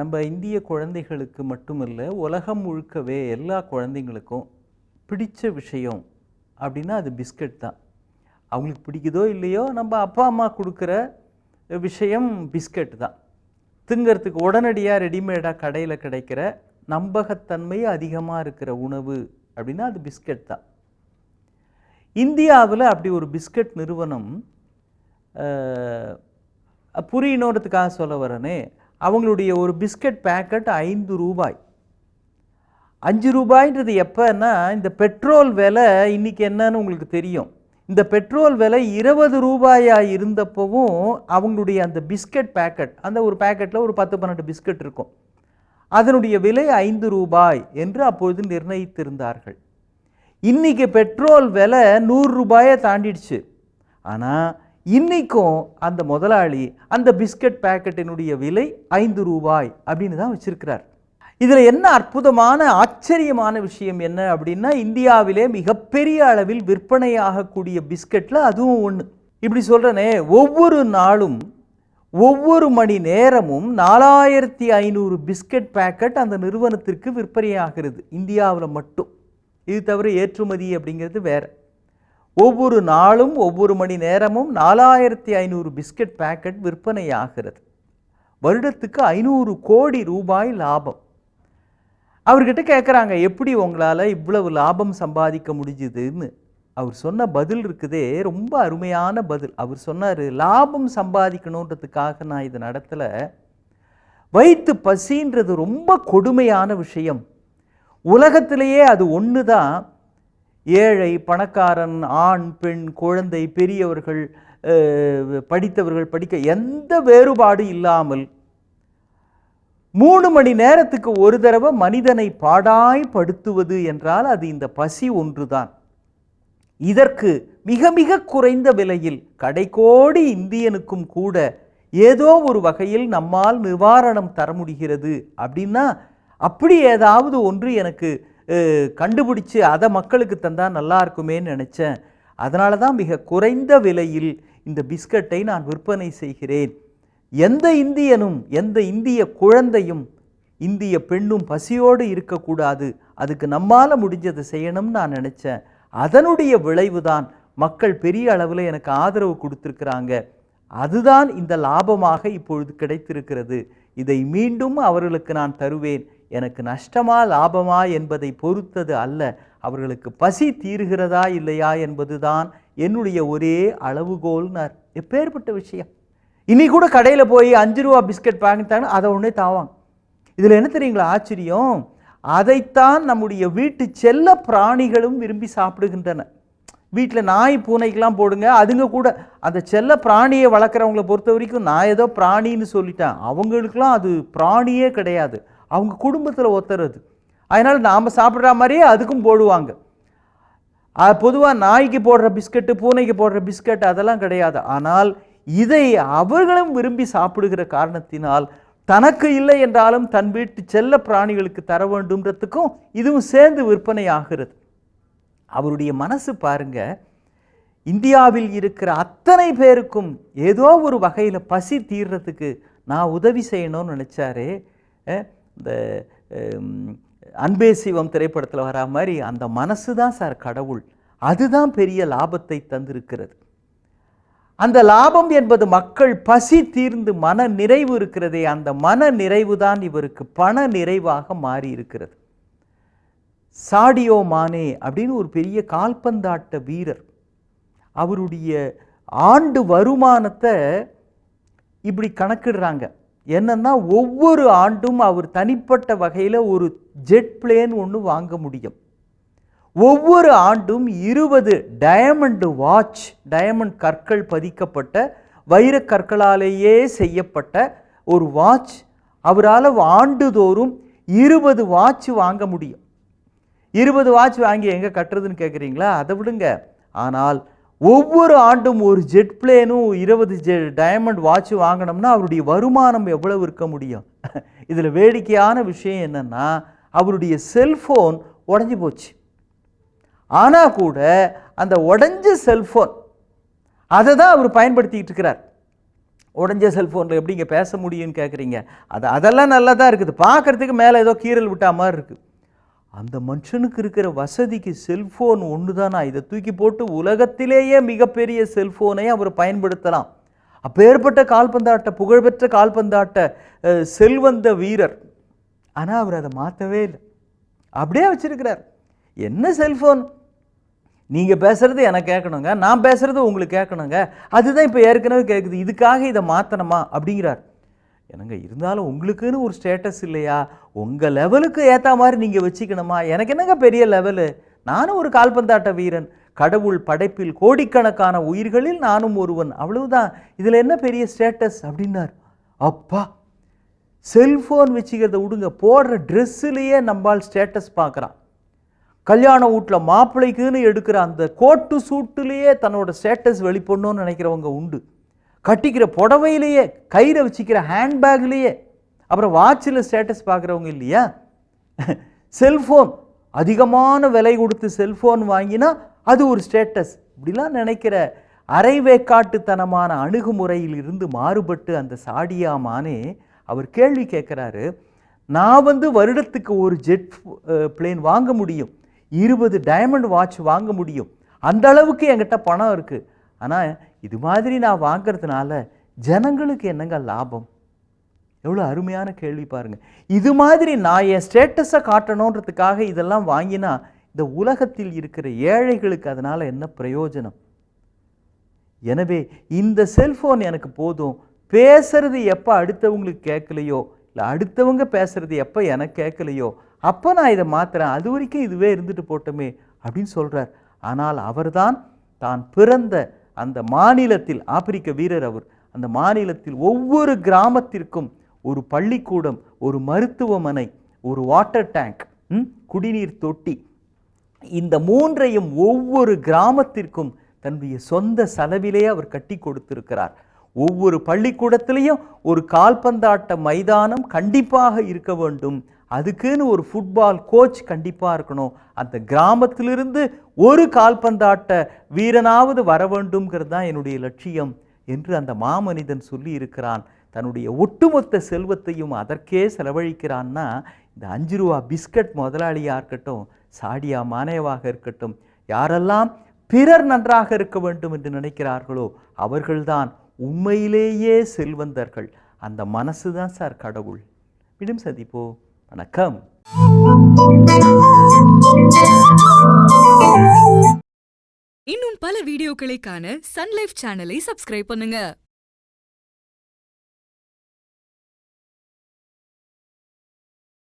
நம்ம இந்திய குழந்தைகளுக்கு மட்டுமில்லை, உலகம் முழுக்கவே எல்லா குழந்தைங்களுக்கும் பிடிச்ச விஷயம் அப்படின்னா அது பிஸ்கட் தான். அவங்களுக்கு பிடிக்குதோ இல்லையோ நம்ம அப்பா அம்மா கொடுக்குற விஷயம் பிஸ்கட் தான். திங்கிறதுக்கு உடனடியாக ரெடிமேடாக கடையில் கிடைக்கிற நம்பகத்தன்மை அதிகமாக இருக்கிற உணவு அப்படின்னா அது பிஸ்கட் தான். இந்தியாவில் அப்படி ஒரு பிஸ்கட் நிறுவனம் புரியணுன்றதுக்காக சொல்ல வரனே, அவங்களுடைய ஒரு பிஸ்கட் பேக்கெட் 5 ரூபாய். 5 ரூபாய்ன்றது எப்போன்னா, இந்த பெட்ரோல் விலை இன்றைக்கி என்னன்னு உங்களுக்கு தெரியும். இந்த பெட்ரோல் விலை 20 ரூபாயாக இருந்தப்பவும் அவங்களுடைய அந்த பிஸ்கட் பேக்கெட், அந்த ஒரு பேக்கெட்டில் ஒரு 10-12 பிஸ்கட் இருக்கும், அதனுடைய விலை 5 ரூபாய் என்று அப்பொழுது நிர்ணயித்திருந்தார்கள். இன்றைக்கி பெட்ரோல் விலை 100 ரூபாயை தாண்டிடுச்சு. ஆனால் இன்றைக்கும் அந்த முதலாளி அந்த பிஸ்கட் பேக்கெட்டினுடைய விலை 5 ரூபாய் அப்படின்னு தான் வச்சிருக்கிறார். இதில் என்ன அற்புதமான ஆச்சரியமான விஷயம் என்ன அப்படின்னா, இந்தியாவிலே மிகப்பெரிய அளவில் விற்பனையாகக்கூடிய பிஸ்கட்டில் அதுவும் ஒன்று. இப்படி சொல்கிறனே, ஒவ்வொரு நாளும் ஒவ்வொரு மணி நேரமும் 4500 பிஸ்கட் பேக்கெட் அந்த நிறுவனத்திற்கு விற்பனையாகிறது இந்தியாவில் மட்டும். இது தவிர ஏற்றுமதி அப்படிங்கிறது வேறு. ஒவ்வொரு நாளும் ஒவ்வொரு மணி நேரமும் 4500 பிஸ்கட் பேக்கெட் விற்பனையாகிறது. வருடத்துக்கு 500 கோடி ரூபாய் லாபம். அவர்கிட்ட கேட்குறாங்க, எப்படி உங்களால் இவ்வளவு லாபம் சம்பாதிக்க முடிஞ்சுதுன்னு. அவர் சொன்ன பதில் இருக்குதே, ரொம்ப அருமையான பதில். அவர் சொன்னார், லாபம் சம்பாதிக்கணுன்றதுக்காக நான் இது நடத்தலை. வயிற்று பசின்றது ரொம்ப கொடுமையான விஷயம். உலகத்திலேயே அது ஒன்று தான். ஏழை பணக்காரன், ஆண் பெண், குழந்தை, பெரியவர்கள், படித்தவர்கள், படிக்க எந்த வேறுபாடு இல்லாமல் 3 மணி நேரத்துக்கு ஒரு தடவை மனிதனை பாடாய்படுத்துவது என்றால் அது இந்த பசி ஒன்றுதான். இதற்கு மிக மிக குறைந்த விலையில் கடைக்கோடி இந்தியனுக்கும் கூட ஏதோ ஒரு வகையில் நம்மால் நிவாரணம் தர முடிகிறது அப்படின்னா, அப்படி ஏதாவது ஒன்று எனக்கு கண்டுபிடிச்சு அதை மக்களுக்கு தந்தால் நல்லா இருக்குமேன்னு நினச்சேன். அதனால தான் மிக குறைந்த விலையில் இந்த பிஸ்கட்டை நான் விற்பனை செய்கிறேன். எந்த இந்தியனும், எந்த இந்திய குழந்தையும், இந்திய பெண்ணும் பசியோடு இருக்கக்கூடாது, அதுக்கு நம்மால் முடிஞ்சதை செய்யணும்னு நான் நினச்சேன். அதனுடைய விளைவு தான் மக்கள் பெரிய அளவில் எனக்கு ஆதரவு கொடுத்துருக்குறாங்க. அதுதான் இந்த லாபமாக இப்பொழுது கிடைத்திருக்கிறது. இதை மீண்டும் அவர்களுக்கு நான் தருவேன். எனக்கு நஷ்டமா லாபமா என்பதை பொறுத்தது அல்ல, அவர்களுக்கு பசி தீருகிறதா இல்லையா என்பதுதான் என்னுடைய ஒரே அளவுகோல்னார். எப்பேற்பட்ட விஷயம்! இனி கூட கடையில் போய் 5 ரூபா பிஸ்கட் வாங்கிட்டாங்க, அதை ஒன்றே தாவாங்க. இதில் என்ன தெரியுங்களா ஆச்சரியம்? அதைத்தான் நம்முடைய வீட்டு செல்ல பிராணிகளும் விரும்பி சாப்பிடுகின்றன. வீட்டில் நாய் பூனைக்கெலாம் போடுங்க, அதுங்க கூட அந்த செல்ல பிராணியை வளர்க்குறவங்களை பொறுத்த வரைக்கும், நான் ஏதோ பிராணின்னு சொல்லிட்டேன், அவங்களுக்கெலாம் அது பிராணியே கிடையாது, அவங்க குடும்பத்தில் ஒத்துறது. அதனால் நாம் சாப்பிட்ற மாதிரியே அதுக்கும் போடுவாங்க. பொதுவாக நாய்க்கு போடுற பிஸ்கட்டு, பூனைக்கு போடுற பிஸ்கட் அதெல்லாம் கிடையாது. ஆனால் இதை அவர்களும் விரும்பி சாப்பிடுகிற காரணத்தினால் தனக்கு இல்லை என்றாலும் தன் வீட்டு செல்ல பிராணிகளுக்கு தர வேண்டும்ன்றதுக்கும் இதுவும் சேர்ந்து விற்பனை ஆகிறது. அவருடைய மனசு பாருங்க, இந்தியாவில் இருக்கிற அத்தனை பேருக்கும் ஏதோ ஒரு வகையில் பசி தீர்றதுக்கு நான் உதவி செய்யணும்னு நினச்சாரே. இந்த அன்பே சிவம் திரைப்படத்தில் வரா மாதிரி அந்த மனசு தான் சார் கடவுள். அதுதான் பெரிய லாபத்தை தந்திருக்கிறது. அந்த லாபம் என்பது மக்கள் பசி தீர்ந்து மன நிறைவு இருக்கிறதே, அந்த மன நிறைவு தான் இவருக்கு பண நிறைவாக மாறி இருக்கிறது. சாடியோ மானே அப்படின்னு ஒரு பெரிய கால்பந்தாட்ட வீரர், அவருடைய ஆண்டு வருமானத்தை இப்படி கணக்கிடுறாங்க. என்னன்னா, ஒவ்வொரு ஆண்டும் அவர் தனிப்பட்ட வகையில் ஒரு ஜெட் பிளேன் ஒன்று வாங்க முடியும். ஒவ்வொரு ஆண்டும் 20 டயமண்ட் வாட்ச், டயமண்ட் கற்கள் பதிக்கப்பட்ட வைரக் கற்களாலேயே செய்யப்பட்ட ஒரு வாட்ச் அவரால் ஆண்டுதோறும் 20 வாட்ச் வாங்க முடியும். 20 வாட்ச் வாங்கி எங்கே கட்டுறதுன்னு கேட்குறீங்களா? அதை விடுங்க. ஆனால் ஒவ்வொரு ஆண்டும் ஒரு ஜெட் பிளேனும் 20 டயமண்ட் வாட்ச் வாங்கினோம்னா அவருடைய வருமானம் எவ்வளவு இருக்க முடியும்? இதில் வேடிக்கையான விஷயம் என்னென்னா, அவருடைய செல்ஃபோன் உடஞ்சி போச்சு. ஆனால் கூட அந்த உடஞ்ச செல்ஃபோன் அதை தான் அவர் பயன்படுத்திக்கிட்டு இருக்கிறார். உடஞ்ச செல்ஃபோனில் எப்படிங்க பேச முடியும்னு கேட்குறீங்க. அதெல்லாம் நல்லா தான் இருக்குது, பார்க்குறதுக்கு மேலே ஏதோ கீறல் விட்டா மாதிரி இருக்குது. அந்த மனுஷனுக்கு இருக்கிற வசதிக்கு செல்ஃபோன் ஒன்று தானா, இதை தூக்கி போட்டு உலகத்திலேயே மிகப்பெரிய செல்ஃபோனை அவர் பயன்படுத்தலாம். அப்பேற்பட்ட கால்பந்தாட்ட, புகழ்பெற்ற கால்பந்தாட்ட செல்வந்த வீரர். ஆனால் அவர் அதை மாற்றவே இல்லை, அப்படியே வச்சிருக்கிறார். என்ன செல்ஃபோன், நீங்கள் பேசுகிறது எனக்கு கேட்கணுங்க, நான் பேசுகிறது உங்களுக்கு கேட்கணுங்க, அதுதான் இப்போ ஏற்கனவே கேட்குது, இதுக்காக இதை மாற்றணுமா அப்படிங்கிறார். எனக்கு இருந்தாலும் உங்களுக்குன்னு ஒரு ஸ்டேட்டஸ் இல்லையா, உங்கள் லெவலுக்கு ஏற்ற மாதிரி நீங்கள் வச்சுக்கணுமா, எனக்கு என்னங்க பெரிய லெவலு, நானும் ஒரு கால்பந்தாட்ட வீரன், கடவுள் படைப்பில் கோடிக்கணக்கான உயிர்களில் நானும் ஒருவன், அவ்வளவுதான், இதில் என்ன பெரிய ஸ்டேட்டஸ் அப்படின்னார். அப்பா, செல்ஃபோன் வச்சுக்கிறத விடுங்க, போடுற ட்ரெஸ்ஸுலேயே நம்மால் ஸ்டேட்டஸ் பார்க்குறான். கல்யாண வீட்டில் மாப்பிள்ளைக்குன்னு எடுக்கிற அந்த கோட்டு சூட்டுலேயே தன்னோட ஸ்டேட்டஸ் வெளிப்படணும்னு நினைக்கிறவங்க உண்டு. கட்டிக்கிற புடவையிலேயே, கையில் வச்சுக்கிற ஹேண்ட்பேக்லேயே, அப்புறம் வாட்சில் ஸ்டேட்டஸ் பார்க்குறவங்க இல்லையா. செல்ஃபோன், அதிகமான விலை கொடுத்து செல்ஃபோன் வாங்கினா அது ஒரு ஸ்டேட்டஸ், இப்படிலாம் நினைக்கிற அரைவேக்காட்டுத்தனமான அணுகுமுறையில் இருந்து மாறுபட்டு அந்த சாடியா மானே அவர் கேள்வி கேட்குறாரு. நான் வருடத்துக்கு ஒரு ஜெட் பிளேன் வாங்க முடியும், 20 டைமண்ட் வாட்ச் வாங்க முடியும், அந்த அளவுக்கு என்கிட்ட பணம் இருக்குது. ஆனால் இது மாதிரி நான் வாங்கிறதுனால ஜனங்களுக்கு என்னங்க லாபம்? எவ்வளோ அருமையான கேள்வி பாருங்கள். இது மாதிரி நான் என் ஸ்டேட்டஸை காட்டணுன்றதுக்காக இதெல்லாம் வாங்கினா இந்த உலகத்தில் இருக்கிற ஏழைகளுக்கு அதனால் என்ன பிரயோஜனம்? எனவே இந்த செல்ஃபோன் எனக்கு போதும், பேசுறது எப்போ அடுத்தவங்களுக்கு கேட்கலையோ, இல்லை அடுத்தவங்க பேசுறது எப்போ எனக்கு கேட்கலையோ அப்போ நான் இதை மாற்றுறேன், அது வரைக்கும் இதுவே இருந்துட்டு போட்டோமே அப்படின்னு சொல்கிறார். ஆனால் அவர்தான் தான் பிறந்த அந்த மாநிலத்தில், ஆப்பிரிக்க வீரர் அவர், அந்த மாநிலத்தில் ஒவ்வொரு கிராமத்திற்கும் ஒரு பள்ளிக்கூடம், ஒரு மருத்துவமனை, ஒரு வாட்டர் டேங்க், குடிநீர் தொட்டி, இந்த மூன்றையும் ஒவ்வொரு கிராமத்திற்கும் தன்னுடைய சொந்த செலவிலே அவர் கட்டி கொடுத்திருக்கிறார். ஒவ்வொரு பள்ளிக்கூடத்திலையும் ஒரு கால்பந்தாட்ட மைதானம் கண்டிப்பாக இருக்க வேண்டும், அதுக்குன்னு ஒரு ஃபுட்பால் கோச் கண்டிப்பாக இருக்கணும், அந்த கிராமத்திலிருந்து ஒரு கால்பந்தாட்ட வீரனாவது வர வேண்டும்ங்கிறது தான் என்னுடைய லட்சியம் என்று அந்த மாமனிதன் சொல்லி இருக்கிறான். தன்னுடைய ஒட்டுமொத்த செல்வத்தையும் அதற்கே செலவழிக்கிறான்னா, இந்த 5 ரூபா பிஸ்கட் முதலாளியாக இருக்கட்டும், சாடியா மானேவாக இருக்கட்டும், யாரெல்லாம் பிறர் நன்றாக இருக்க வேண்டும் என்று நினைக்கிறார்களோ அவர்கள்தான் உண்மையிலேயே செல்வந்தர்கள். அந்த மனசு தான் சார் கடவுள். மீண்டும் சந்திப்போ. வணக்கம். இன்னும் பல வீடியோக்களை காண சன் லைஃப் சேனலை சப்ஸ்கிரைப் பண்ணுங்க.